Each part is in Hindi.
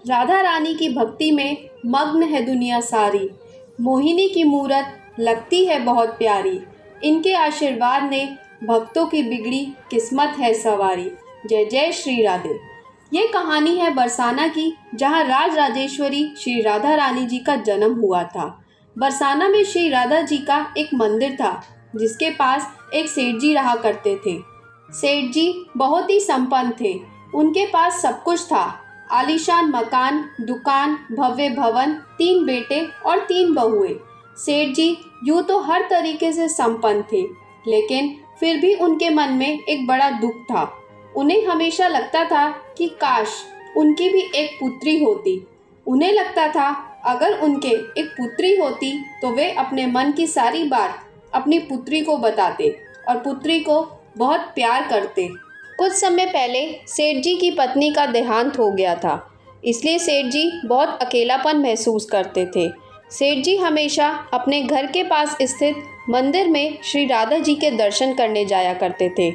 राधा रानी की भक्ति में मग्न है दुनिया सारी। मोहिनी की मूरत लगती है बहुत प्यारी। इनके आशीर्वाद ने भक्तों की बिगड़ी किस्मत है सवारी। जय जय श्री राधे। ये कहानी है बरसाना की, जहाँ राज राजेश्वरी श्री राधा रानी जी का जन्म हुआ था। बरसाना में श्री राधा जी का एक मंदिर था, जिसके पास एक सेठ जी रहा करते थे। सेठ जी बहुत ही संपन्न थे। उनके पास सब कुछ था, आलीशान मकान, दुकान, भव्य भवन, 3 बेटे और 3 बहुएं। सेठ जी यूँ तो हर तरीके से संपन्न थे, लेकिन फिर भी उनके मन में एक बड़ा दुख था। उन्हें हमेशा लगता था कि काश उनकी भी एक पुत्री होती। उन्हें लगता था अगर उनके एक पुत्री होती तो वे अपने मन की सारी बात अपनी पुत्री को बताते और पुत्री को बहुत प्यार करते। कुछ समय पहले सेठ जी की पत्नी का देहांत हो गया था, इसलिए सेठ जी बहुत अकेलापन महसूस करते थे। सेठ जी हमेशा अपने घर के पास स्थित मंदिर में श्री राधा जी के दर्शन करने जाया करते थे।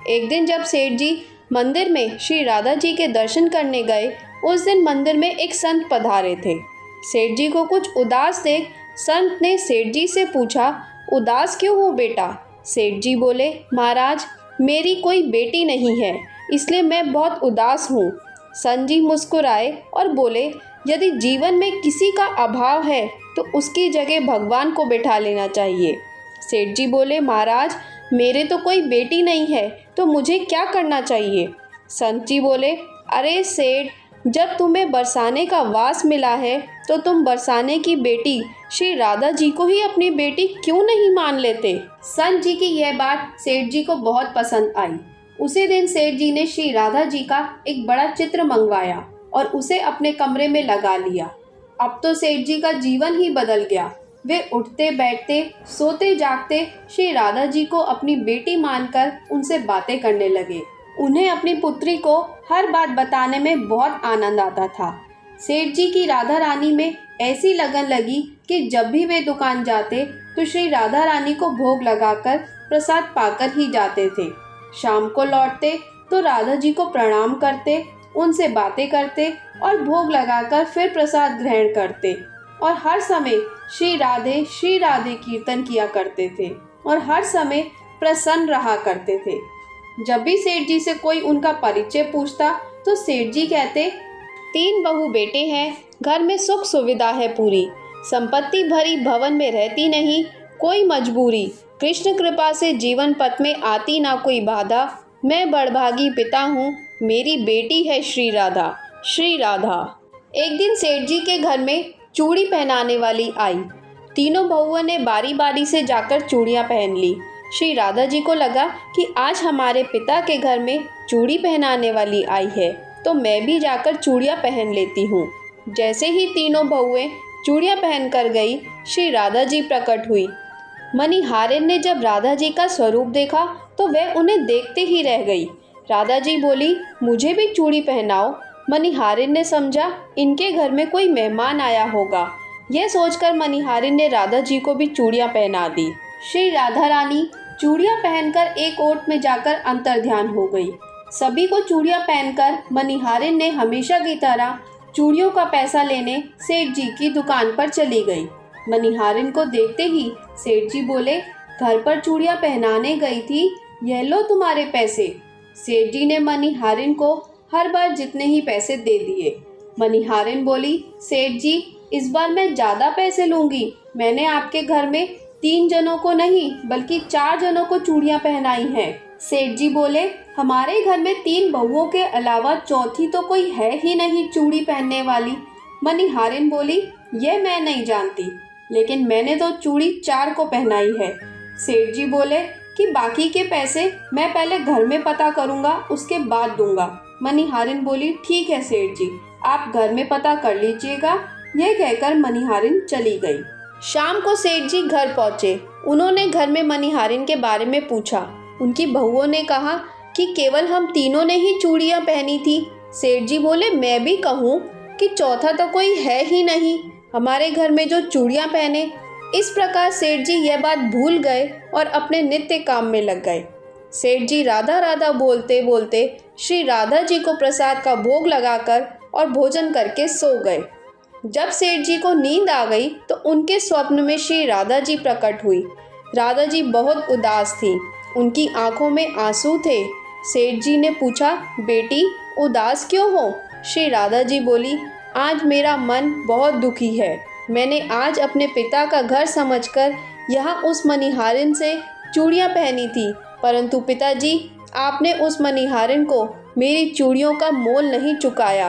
एक दिन जब सेठ जी मंदिर में श्री राधा जी के दर्शन करने गए, उस दिन मंदिर में एक संत पधारे थे। सेठ जी को कुछ उदास देख संत ने सेठ जी से पूछा, उदास क्यों हो बेटा? सेठ जी बोले, महाराज मेरी कोई बेटी नहीं है, इसलिए मैं बहुत उदास हूँ। संत जी मुस्कुराए और बोले, यदि जीवन में किसी का अभाव है तो उसकी जगह भगवान को बैठा लेना चाहिए। सेठ जी बोले, महाराज मेरे तो कोई बेटी नहीं है, तो मुझे क्या करना चाहिए? संत जी बोले, अरे सेठ, जब तुम्हें बरसाने का वास मिला है तो तुम बरसाने की बेटी श्री राधा जी को ही अपनी बेटी क्यों नहीं मान लेते? संत जी की यह बात सेठ जी को बहुत पसंद आई। उसी दिन सेठ जी ने श्री राधा जी का एक बड़ा चित्र मंगवाया और उसे अपने कमरे में लगा लिया। अब तो सेठ जी का जीवन ही बदल गया। वे उठते बैठते, सोते जागते श्री राधा जी को अपनी बेटी मानकर उनसे बातें करने लगे। उन्हें अपनी पुत्री को हर बात बताने में बहुत आनंद आता था। सेठ जी की राधा रानी में ऐसी लगन लगी कि जब भी वे दुकान जाते तो श्री राधा रानी को भोग लगाकर प्रसाद पाकर ही जाते थे। शाम को लौटते तो राधा जी को प्रणाम करते, उनसे बातें करते और भोग लगाकर फिर प्रसाद ग्रहण करते और हर समय श्री राधे कीर्तन किया करते थे और हर समय प्रसन्न रहा करते थे। जब भी सेठ जी से कोई उनका परिचय पूछता तो सेठ जी कहते, 3 बहू बेटे हैं, घर में सुख सुविधा है पूरी, संपत्ति भरी भवन में रहती नहीं कोई मजबूरी, कृष्ण कृपा से जीवन पथ में आती ना कोई बाधा, मैं बड़भागी पिता हूँ, मेरी बेटी है श्री राधा। श्री राधा। एक दिन सेठ जी के घर में चूड़ी पहनाने वाली आई। तीनों बहुओं ने बारी बारी से जाकर चूड़ियाँ पहन ली। श्री राधा जी को लगा कि आज हमारे पिता के घर में चूड़ी पहनाने वाली आई है, तो मैं भी जाकर चूड़ियाँ पहन लेती हूँ। जैसे ही तीनों बहुएं चूड़ियाँ पहनकर गई, श्री राधा जी प्रकट हुई। मणिहारिन ने जब राधा जी का स्वरूप देखा तो वह उन्हें देखते ही रह गई। राधा जी बोली, मुझे भी चूड़ी पहनाओ। मणिहारिन ने समझा इनके घर में कोई मेहमान आया होगा। यह सोचकर मणिहारिन ने राधा जी को भी चूड़ियाँ पहना दी। श्री राधा रानी चूड़ियाँ पहनकर एक ओट में जाकर अंतर्ध्यान हो गई। सभी को चूड़ियाँ पहनकर मणिहारिन ने हमेशा की तरह चूड़ियों का पैसा लेने सेठ जी की दुकान पर चली गई। मणिहारिन को देखते ही सेठ जी बोले, घर पर चूड़ियाँ पहनाने गई थी, यह लो तुम्हारे पैसे। सेठ जी ने मणिहारिन को हर बार जितने ही पैसे दे दिए। मणिहारिन बोली, सेठ जी इस बार मैं ज़्यादा पैसे लूँगी। मैंने आपके घर में 3 जनों को नहीं बल्कि 4 जनों को चूड़ियाँ पहनाई हैं। सेठ जी बोले, हमारे घर में 3 बहुओं के अलावा चौथी तो कोई है ही नहीं चूड़ी पहनने वाली। मणिहारिन बोली, यह मैं नहीं जानती, लेकिन मैंने तो चूड़ी 4 को पहनाई है। सेठ जी बोले कि बाकी के पैसे मैं पहले घर में पता करूँगा, उसके बाद दूंगा। मणिहारिन बोली, ठीक है सेठ जी, आप घर में पता कर लीजिएगा। यह कहकर मणिहारिन चली गई। शाम को सेठ जी घर पहुँचे। उन्होंने घर में मणिहारिन के बारे में पूछा। उनकी बहुओं ने कहा कि केवल हम तीनों ने ही चूड़ियाँ पहनी थी। सेठ जी बोले, मैं भी कहूँ कि चौथा तो कोई है ही नहीं हमारे घर में जो चूड़ियाँ पहने। इस प्रकार सेठ जी यह बात भूल गए और अपने नित्य काम में लग गए। सेठ जी राधा राधा बोलते बोलते श्री राधा जी को प्रसाद का भोग लगाकर और भोजन करके सो गए। जब सेठ जी को नींद आ गई तो उनके स्वप्न में श्री राधा जी प्रकट हुई। राधा जी बहुत उदास थी, उनकी आंखों में आंसू थे। सेठ जी ने पूछा, बेटी उदास क्यों हो? श्री राधा जी बोली, आज मेरा मन बहुत दुखी है। मैंने आज अपने पिता का घर समझकर यहाँ उस मणिहारिन से चूड़ियाँ पहनी थी, परंतु पिताजी आपने उस मणिहारिन को मेरी चूड़ियों का मोल नहीं चुकाया।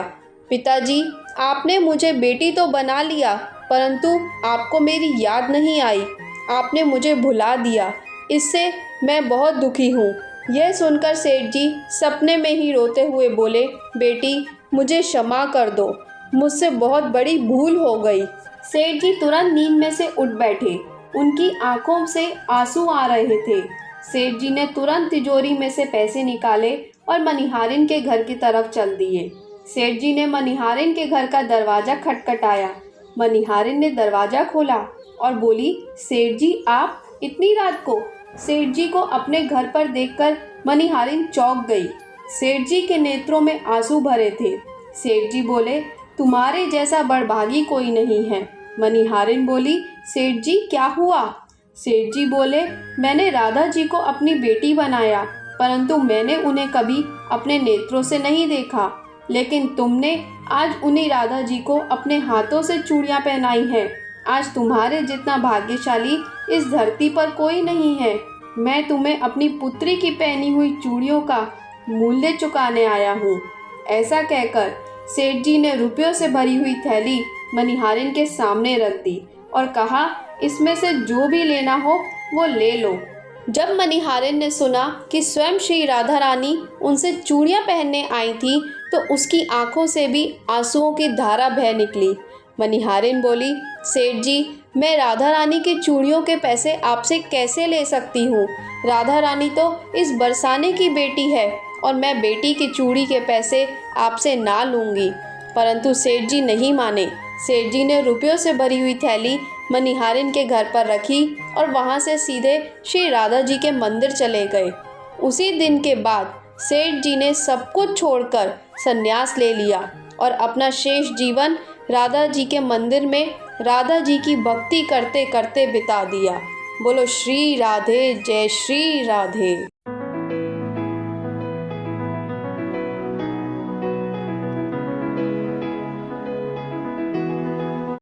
पिताजी आपने मुझे बेटी तो बना लिया, परंतु आपको मेरी याद नहीं आई, आपने मुझे भुला दिया। इससे मैं बहुत दुखी हूँ। यह सुनकर सेठ जी सपने में ही रोते हुए बोले, बेटी मुझे क्षमा कर दो, मुझसे बहुत बड़ी भूल हो गई। सेठ जी तुरंत नींद में से उठ बैठे, उनकी आंखों से आंसू आ रहे थे। सेठ जी ने तुरंत तिजोरी में से पैसे निकाले और मणिहारिन के घर की तरफ चल दिए। सेठ जी ने मणिहारिन के घर का दरवाज़ा खटखटाया। मणिहारिन ने दरवाज़ा खोला और बोली, सेठ जी आप इतनी रात को? सेठ जी को अपने घर पर देखकर मणिहारिन चौंक गई। सेठ जी के नेत्रों में आंसू भरे थे। सेठ जी बोले, तुम्हारे जैसा बड़भागी कोई नहीं है। मणिहारिन बोली, सेठ जी क्या हुआ? सेठ जी बोले, मैंने राधा जी को अपनी बेटी बनाया, परंतु मैंने उन्हें कभी अपने नेत्रों से नहीं देखा, लेकिन तुमने आज उन्हीं राधा जी को अपने हाथों से चूड़ियाँ पहनाई हैं। आज तुम्हारे जितना भाग्यशाली इस धरती पर कोई नहीं है। मैं तुम्हें अपनी पुत्री की पहनी हुई चूड़ियों का मूल्य चुकाने आया हूँ। ऐसा कहकर सेठ जी ने रुपयों से भरी हुई थैली मणिहारिन के सामने रख दी और कहा, इसमें से जो भी लेना हो वो ले लो। जब मणिहारिन ने सुना कि स्वयं श्री राधा रानी उनसे चूड़ियाँ पहनने आई थी तो उसकी आंखों से भी आंसुओं की धारा बह निकली। मणिहारिन बोली, सेठ जी मैं राधा रानी की चूड़ियों के पैसे आपसे कैसे ले सकती हूँ? राधा रानी तो इस बरसाने की बेटी है और मैं बेटी की चूड़ी के पैसे आपसे ना लूँगी। परंतु सेठ जी नहीं माने। सेठ जी ने रुपयों से भरी हुई थैली मणिहारिन के घर पर रखी और वहाँ से सीधे श्री राधा जी के मंदिर चले गए। उसी दिन के बाद सेठ जी ने सब कुछ छोड़कर संन्यास ले लिया और अपना शेष जीवन राधा जी के मंदिर में राधा जी की भक्ति करते करते बिता दिया। बोलो श्री राधे, जय श्री राधे।